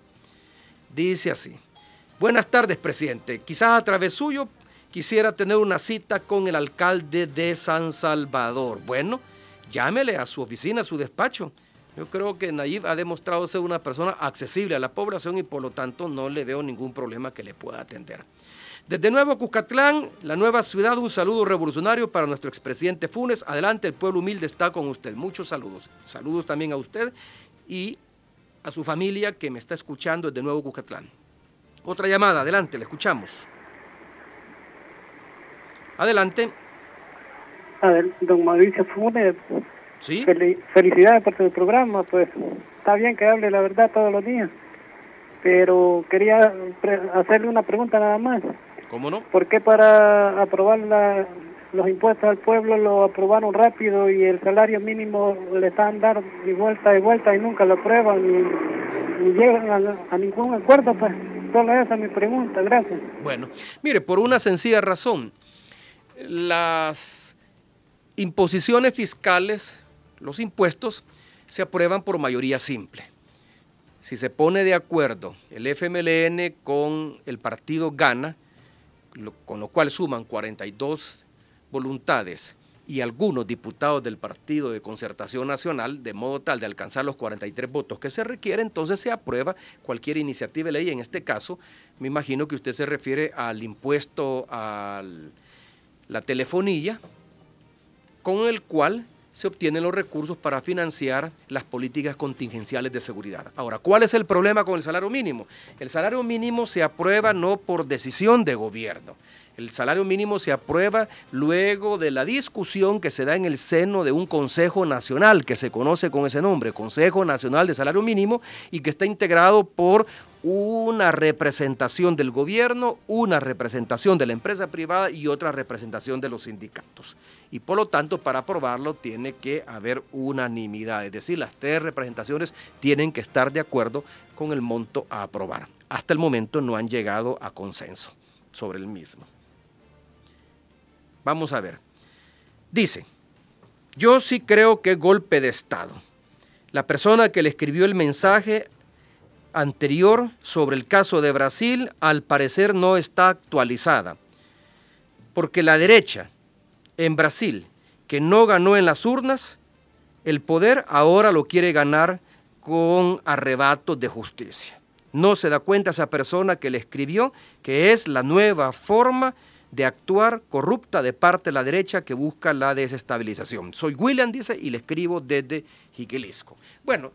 Dice así: buenas tardes, presidente. Quizás a través suyo quisiera tener una cita con el alcalde de San Salvador. Bueno, llámele a su oficina, a su despacho. Yo creo que Nayib ha demostrado ser una persona accesible a la población y por lo tanto no le veo ningún problema que le pueda atender. Desde Nuevo Cuscatlán, la nueva ciudad, un saludo revolucionario para nuestro expresidente Funes. Adelante, el pueblo humilde está con usted. Muchos saludos. Saludos también a usted y a su familia que me está escuchando desde Nuevo Cuscatlán. Otra llamada, adelante, le escuchamos. Adelante. A ver, don Mauricio Funes. ¿Sí? Felicidades por tu programa, pues está bien que hable la verdad todos los días, pero quería hacerle una pregunta nada más. ¿Cómo no? ¿Por qué para aprobar los impuestos al pueblo lo aprobaron rápido y el salario mínimo le están dando de vuelta y nunca lo aprueban ni llegan a ningún acuerdo? Pues solo esa es mi pregunta, gracias. Bueno, mire, por una sencilla razón, las imposiciones fiscales, los impuestos, se aprueban por mayoría simple. Si se pone de acuerdo el FMLN con el partido Gana, con lo cual suman 42 voluntades y algunos diputados del Partido de Concertación Nacional, de modo tal de alcanzar los 43 votos que se requieren, entonces se aprueba cualquier iniciativa de ley. En este caso, me imagino que usted se refiere al impuesto a la telefonía, con el cual se obtienen los recursos para financiar las políticas contingenciales de seguridad. Ahora, ¿cuál es el problema con el salario mínimo? El salario mínimo se aprueba no por decisión de gobierno. El salario mínimo se aprueba luego de la discusión que se da en el seno de un Consejo Nacional, que se conoce con ese nombre, Consejo Nacional de Salario Mínimo, y que está integrado por una representación del gobierno, una representación de la empresa privada y otra representación de los sindicatos. Y por lo tanto, para aprobarlo tiene que haber unanimidad, es decir, las 3 representaciones tienen que estar de acuerdo con el monto a aprobar. Hasta el momento no han llegado a consenso sobre el mismo. Vamos a ver. Dice, yo sí creo que es golpe de Estado. La persona que le escribió el mensaje anterior sobre el caso de Brasil, al parecer no está actualizada, porque la derecha en Brasil, que no ganó en las urnas, el poder ahora lo quiere ganar con arrebatos de justicia. No se da cuenta esa persona que le escribió que es la nueva forma de actuar corrupta de parte de la derecha que busca la desestabilización. Soy William, dice, y le escribo desde Jiquilisco. Bueno,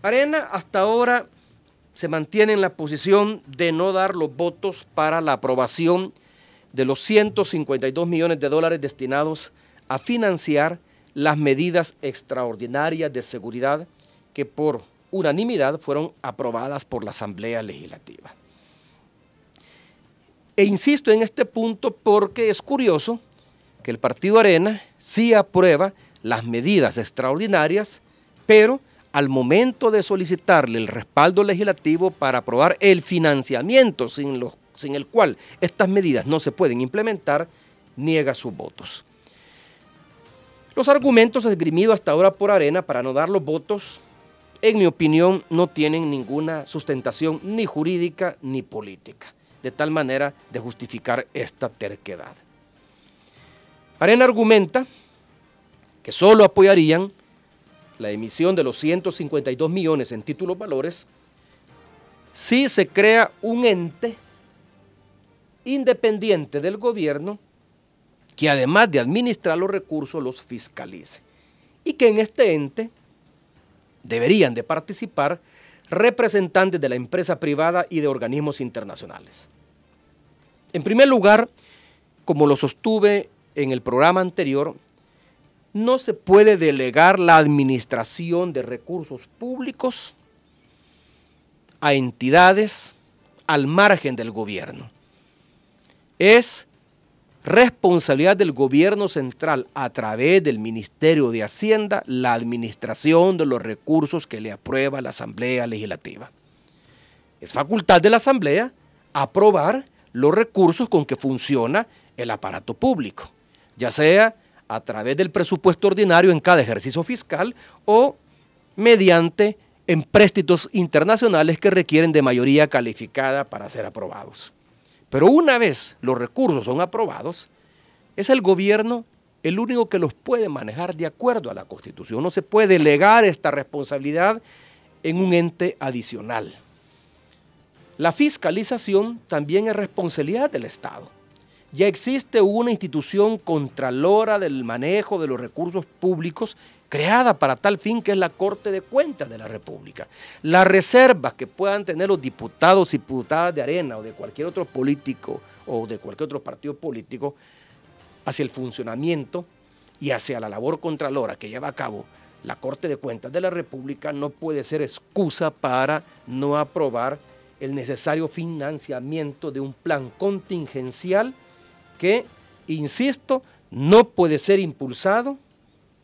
Arena hasta ahora se mantiene en la posición de no dar los votos para la aprobación de los 152 millones de dólares destinados a financiar las medidas extraordinarias de seguridad que por unanimidad fueron aprobadas por la Asamblea Legislativa. E insisto en este punto porque es curioso que el Partido Arena sí aprueba las medidas extraordinarias, pero al momento de solicitarle el respaldo legislativo para aprobar el financiamiento sin el cual estas medidas no se pueden implementar, niega sus votos. Los argumentos esgrimidos hasta ahora por Arena para no dar los votos, en mi opinión, no tienen ninguna sustentación ni jurídica ni política, de tal manera de justificar esta terquedad. Arena argumenta que solo apoyarían la emisión de los 152 millones en títulos valores si se crea un ente independiente del gobierno que además de administrar los recursos los fiscalice y que en este ente deberían de participar representantes de la empresa privada y de organismos internacionales. En primer lugar, como lo sostuve en el programa anterior, no se puede delegar la administración de recursos públicos a entidades al margen del gobierno. Es responsabilidad del gobierno central a través del Ministerio de Hacienda la administración de los recursos que le aprueba la Asamblea Legislativa. Es facultad de la Asamblea aprobar los recursos con que funciona el aparato público, ya sea a través del presupuesto ordinario en cada ejercicio fiscal o mediante empréstitos internacionales que requieren de mayoría calificada para ser aprobados. Pero una vez los recursos son aprobados, es el gobierno el único que los puede manejar de acuerdo a la Constitución. No se puede delegar esta responsabilidad en un ente adicional. La fiscalización también es responsabilidad del Estado. Ya existe una institución contralora del manejo de los recursos públicos creada para tal fin, que es la Corte de Cuentas de la República. Las reservas que puedan tener los diputados y diputadas de Arena o de cualquier otro político o de cualquier otro partido político hacia el funcionamiento y hacia la labor contralora que lleva a cabo la Corte de Cuentas de la República no puede ser excusa para no aprobar el necesario financiamiento de un plan contingencial que, insisto, no puede ser impulsado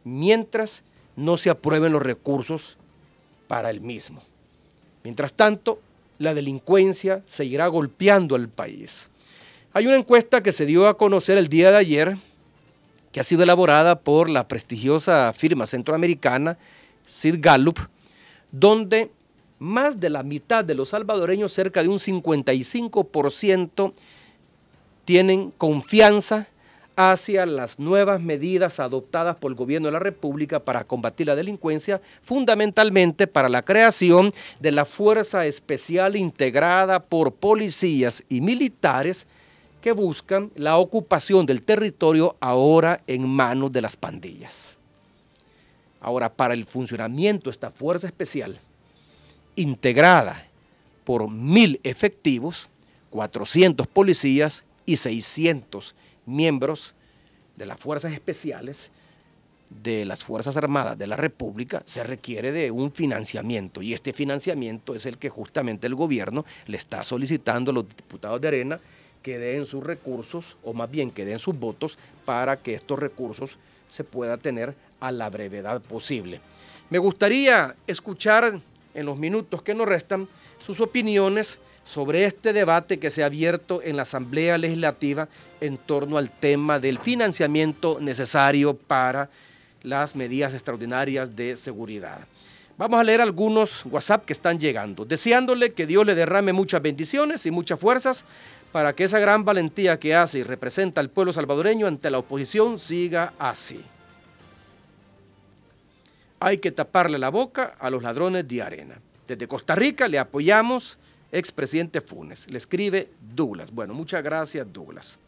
mientras no se aprueben los recursos para el mismo. Mientras tanto, la delincuencia seguirá golpeando al país. Hay una encuesta que se dio a conocer el día de ayer, que ha sido elaborada por la prestigiosa firma centroamericana Sid Gallup, donde más de la mitad de los salvadoreños, cerca de un 55%, tienen confianza hacia las nuevas medidas adoptadas por el gobierno de la República para combatir la delincuencia, fundamentalmente para la creación de la Fuerza Especial integrada por policías y militares que buscan la ocupación del territorio ahora en manos de las pandillas. Ahora, para el funcionamiento de esta Fuerza Especial, integrada por 1.000 efectivos, 400 policías y 600 miembros de las fuerzas especiales de las Fuerzas Armadas de la República, se requiere de un financiamiento, y este financiamiento es el que justamente el gobierno le está solicitando a los diputados de Arena que den sus recursos, o más bien que den sus votos, para que estos recursos se puedan tener a la brevedad posible. Me gustaría escuchar en los minutos que nos restan sus opiniones sobre este debate que se ha abierto en la Asamblea Legislativa en torno al tema del financiamiento necesario para las medidas extraordinarias de seguridad. Vamos a leer algunos WhatsApp que están llegando, deseándole que Dios le derrame muchas bendiciones y muchas fuerzas para que esa gran valentía que hace y representa al pueblo salvadoreño ante la oposición siga así. Hay que taparle la boca a los ladrones de Arena. Desde Costa Rica le apoyamos, expresidente Funes. Le escribe Douglas. Bueno, muchas gracias, Douglas.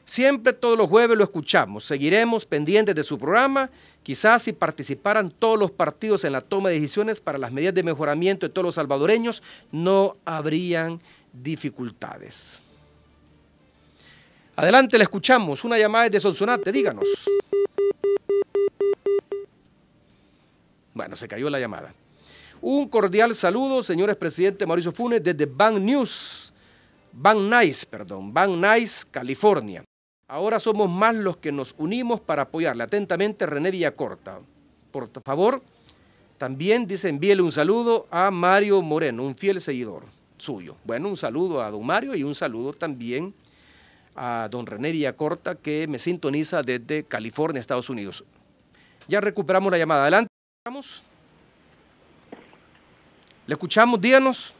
Siempre todos los jueves lo escuchamos. Seguiremos pendientes de su programa. Quizás si participaran todos los partidos en la toma de decisiones para las medidas de mejoramiento de todos los salvadoreños, no habrían dificultades. Adelante, le escuchamos. Una llamada de Sonsonate, díganos. Bueno, se cayó la llamada. Un cordial saludo, señores presidente Mauricio Funes, desde Van Nuys, California. Ahora somos más los que nos unimos para apoyarle. Atentamente, René Villacorta. Por favor, también dice, envíele un saludo a Mario Moreno, un fiel seguidor suyo. Bueno, un saludo a don Mario y un saludo también a don René Villacorta, que me sintoniza desde California, Estados Unidos. Ya recuperamos la llamada. Adelante. Le escuchamos, díganos.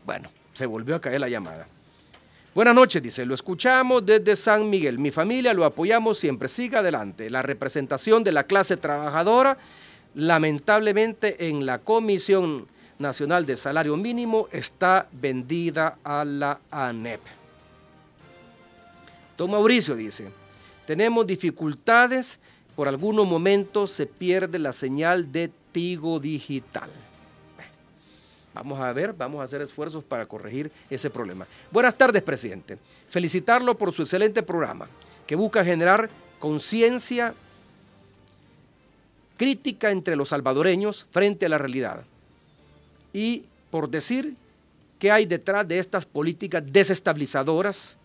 Bueno, se volvió a caer la llamada. Buenas noches, dice, lo escuchamos desde San Miguel. Mi familia lo apoyamos siempre, siga adelante. La representación de la clase trabajadora, lamentablemente en la Comisión Nacional de Salario Mínimo, está vendida a la ANEP. Don Mauricio dice, tenemos dificultades, por algunos momentos se pierde la señal de Tigo Digital. Vamos a ver, vamos a hacer esfuerzos para corregir ese problema. Buenas tardes, presidente. Felicitarlo por su excelente programa, que busca generar conciencia crítica entre los salvadoreños frente a la realidad. Y por decir qué hay detrás de estas políticas desestabilizadoras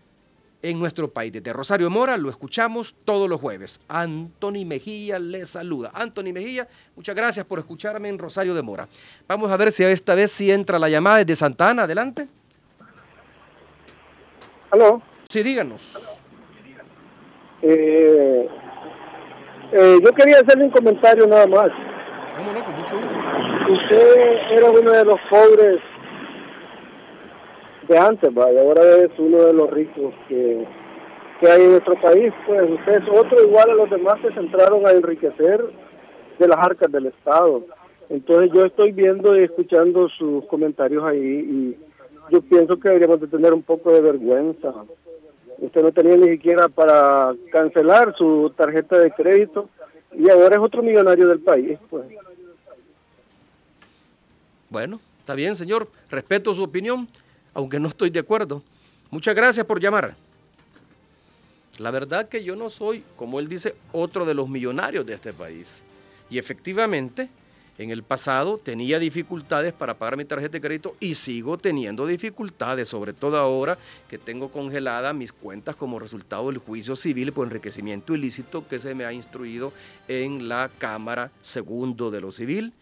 en nuestro país. Desde Rosario Mora lo escuchamos todos los jueves. Anthony Mejía le saluda. Anthony Mejía, muchas gracias por escucharme en Rosario de Mora. Vamos a ver si esta vez sí entra la llamada desde Santa Ana. Adelante. ¿Aló? Sí, díganos. Yo quería hacerle un comentario nada más. ¿Cómo no? Con mucho gusto. Usted era uno de los pobres de antes, ¿va? Y ahora es uno de los ricos que hay en nuestro país. Pues usted es otro igual a los demás que se entraron a enriquecer de las arcas del Estado. Entonces yo estoy viendo y escuchando sus comentarios ahí y yo pienso que deberíamos de tener un poco de vergüenza. Usted no tenía ni siquiera para cancelar su tarjeta de crédito y ahora es otro millonario del país, pues. Bueno, está bien, señor. Respeto su opinión, aunque no estoy de acuerdo. Muchas gracias por llamar. La verdad que yo no soy, como él dice, otro de los millonarios de este país. Y efectivamente, en el pasado tenía dificultades para pagar mi tarjeta de crédito y sigo teniendo dificultades, sobre todo ahora que tengo congeladas mis cuentas como resultado del juicio civil por enriquecimiento ilícito que se me ha instruido en la Cámara Segundo de lo Civil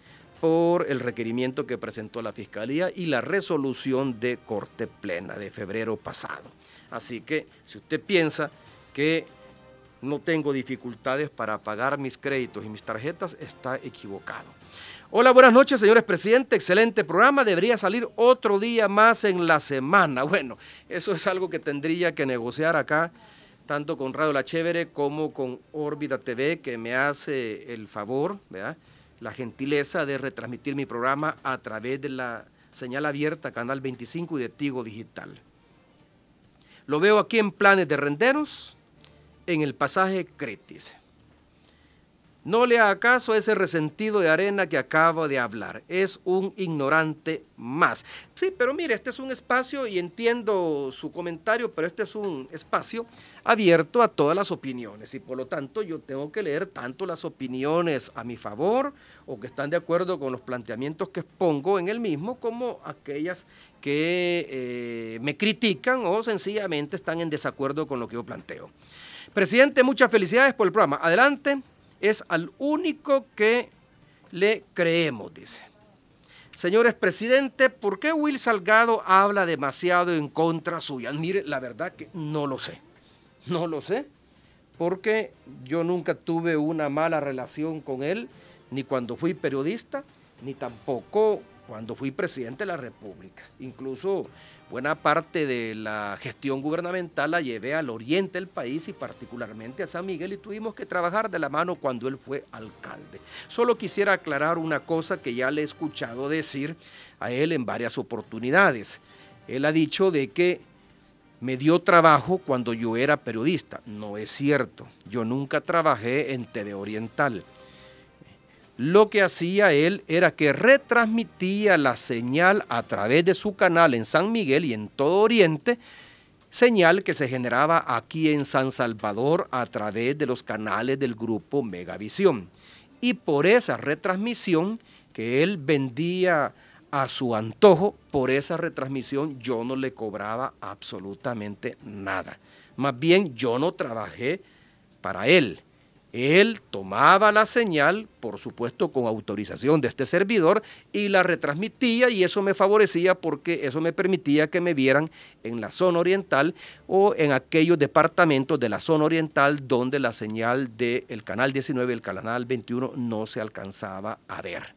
por el requerimiento que presentó la Fiscalía y la resolución de Corte Plena de febrero pasado. Así que si usted piensa que no tengo dificultades para pagar mis créditos y mis tarjetas, está equivocado. Hola, buenas noches, señores presidente, excelente programa, debería salir otro día más en la semana. Bueno, eso es algo que tendría que negociar acá, tanto con Radio La Chévere como con Órbita TV, que me hace el favor, ¿verdad?, la gentileza de retransmitir mi programa a través de la señal abierta, Canal 25 y de Tigo Digital. Lo veo aquí en planes de renderos, en el pasaje Cretis. No le haga caso a ese resentido de Arena que acabo de hablar. Es un ignorante más. Sí, pero mire, este es un espacio, y entiendo su comentario, pero este es un espacio abierto a todas las opiniones, y por lo tanto yo tengo que leer tanto las opiniones a mi favor o que están de acuerdo con los planteamientos que expongo en el mismo, como aquellas que me critican o sencillamente están en desacuerdo con lo que yo planteo. Presidente, muchas felicidades por el programa. Adelante. Es al único que le creemos, dice. Señores presidente, ¿por qué Will Salgado habla demasiado en contra suya? Mire, la verdad que no lo sé. No lo sé, porque yo nunca tuve una mala relación con él, ni cuando fui periodista, ni tampoco cuando fui presidente de la República. Incluso buena parte de la gestión gubernamental la llevé al oriente del país y particularmente a San Miguel, y tuvimos que trabajar de la mano cuando él fue alcalde. Solo quisiera aclarar una cosa que ya le he escuchado decir a él en varias oportunidades. Él ha dicho de que me dio trabajo cuando yo era periodista. No es cierto, yo nunca trabajé en TV Oriental. Lo que hacía él era que retransmitía la señal a través de su canal en San Miguel y en todo Oriente, señal que se generaba aquí en San Salvador a través de los canales del grupo Megavisión. Y por esa retransmisión que él vendía a su antojo, por esa retransmisión yo no le cobraba absolutamente nada. Más bien yo no trabajé para él. Él tomaba la señal, por supuesto con autorización de este servidor, y la retransmitía, y eso me favorecía porque eso me permitía que me vieran en la zona oriental o en aquellos departamentos de la zona oriental donde la señal del canal 19 y el canal 21 no se alcanzaba a ver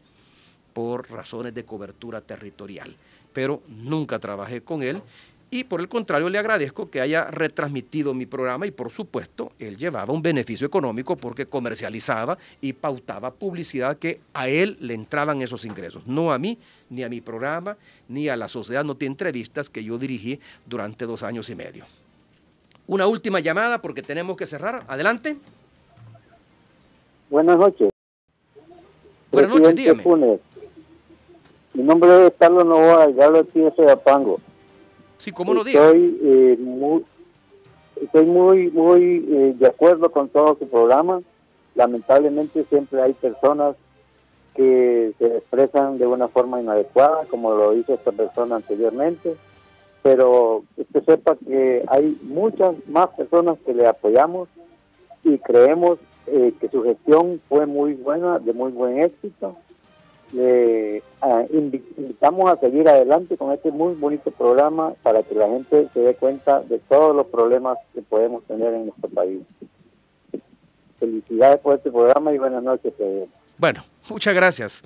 por razones de cobertura territorial. Pero nunca trabajé con él. Y por el contrario le agradezco que haya retransmitido mi programa, y por supuesto él llevaba un beneficio económico porque comercializaba y pautaba publicidad que a él le entraban esos ingresos, no a mí, ni a mi programa, ni a la Sociedad Noti Entrevistas que yo dirigí durante 2 años y medio. Una última llamada porque tenemos que cerrar. Adelante. Buenas noches. Buenas noches, dígame. Funes. Mi nombre es Carlos Novoa, ya lo estoy de Apango. Sí, ¿cómo lo digo? Estoy muy de acuerdo con todo su programa. Lamentablemente siempre hay personas que se expresan de una forma inadecuada, como lo hizo esta persona anteriormente, pero usted sepa que hay muchas más personas que le apoyamos y creemos que su gestión fue muy buena, de muy buen éxito. Le invitamos a seguir adelante con este muy bonito programa para que la gente se dé cuenta de todos los problemas que podemos tener en nuestro país. Felicidades por este programa y buenas noches. Bueno, muchas gracias.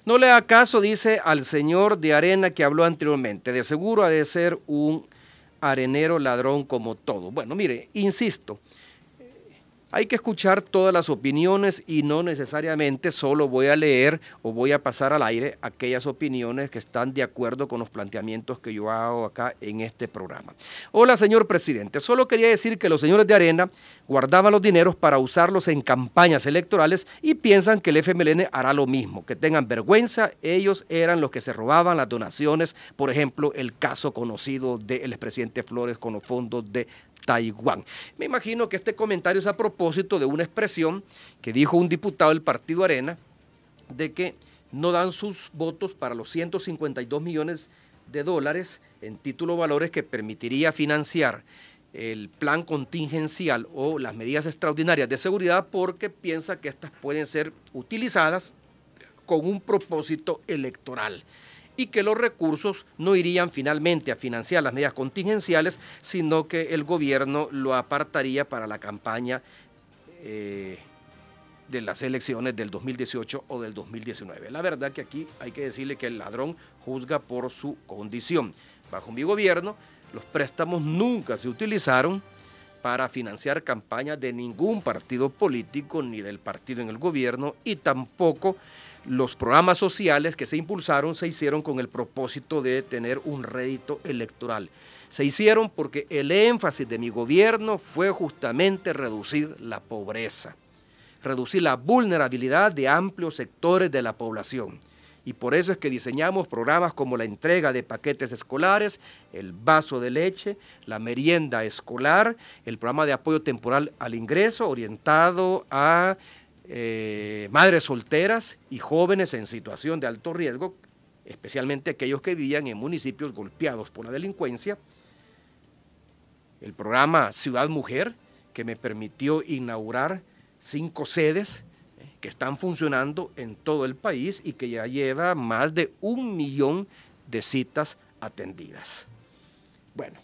No le haga caso, dice, al señor de Arena que habló anteriormente. De seguro ha de ser un arenero ladrón como todo. Bueno, mire, insisto, hay que escuchar todas las opiniones y no necesariamente solo voy a leer o voy a pasar al aire aquellas opiniones que están de acuerdo con los planteamientos que yo hago acá en este programa. Hola, señor presidente. Solo quería decir que los señores de Arena guardaban los dineros para usarlos en campañas electorales y piensan que el FMLN hará lo mismo. Que tengan vergüenza, ellos eran los que se robaban las donaciones. Por ejemplo, el caso conocido del expresidente Flores con los fondos de Taiwán. Me imagino que este comentario es a propósito de una expresión que dijo un diputado del Partido Arena de que no dan sus votos para los 152 millones de dólares en título valores que permitiría financiar el plan contingencial o las medidas extraordinarias de seguridad porque piensa que estas pueden ser utilizadas con un propósito electoral y que los recursos no irían finalmente a financiar las medidas contingenciales, sino que el gobierno lo apartaría para la campaña de las elecciones del 2018 o del 2019. La verdad que aquí hay que decirle que el ladrón juzga por su condición. Bajo mi gobierno, los préstamos nunca se utilizaron para financiar campañas de ningún partido político ni del partido en el gobierno, y tampoco los programas sociales que se impulsaron se hicieron con el propósito de tener un rédito electoral. Se hicieron porque el énfasis de mi gobierno fue justamente reducir la pobreza. reducir la vulnerabilidad de amplios sectores de la población. Y por eso es que diseñamos programas como la entrega de paquetes escolares, el vaso de leche, la merienda escolar, el programa de apoyo temporal al ingreso orientado a madres solteras y jóvenes en situación de alto riesgo, especialmente aquellos que vivían en municipios golpeados por la delincuencia. El programa Ciudad Mujer, que me permitió inaugurar 5 sedes que están funcionando en todo el país y que ya lleva más de 1 millón de citas atendidas. Bueno,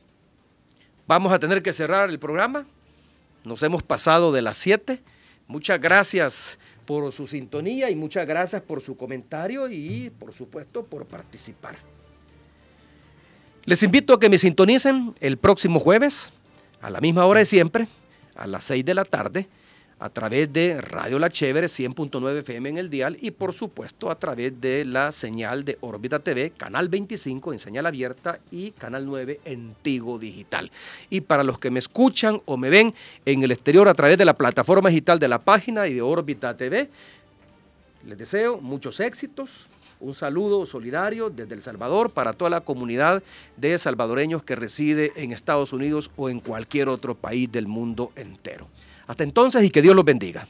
vamos a tener que cerrar el programa. Nos hemos pasado de las 7. Muchas gracias por su sintonía y muchas gracias por su comentario y, por supuesto, por participar. Les invito a que me sintonicen el próximo jueves a la misma hora de siempre, a las 6 de la tarde, a través de Radio La Chévere, 100.9 FM en el dial y por supuesto a través de la señal de Órbita TV, Canal 25 en señal abierta y Canal 9 en Tigo Digital. Y para los que me escuchan o me ven en el exterior a través de la plataforma digital de la página y de Órbita TV, les deseo muchos éxitos. Un saludo solidario desde El Salvador para toda la comunidad de salvadoreños que reside en Estados Unidos o en cualquier otro país del mundo entero. Hasta entonces y que Dios los bendiga.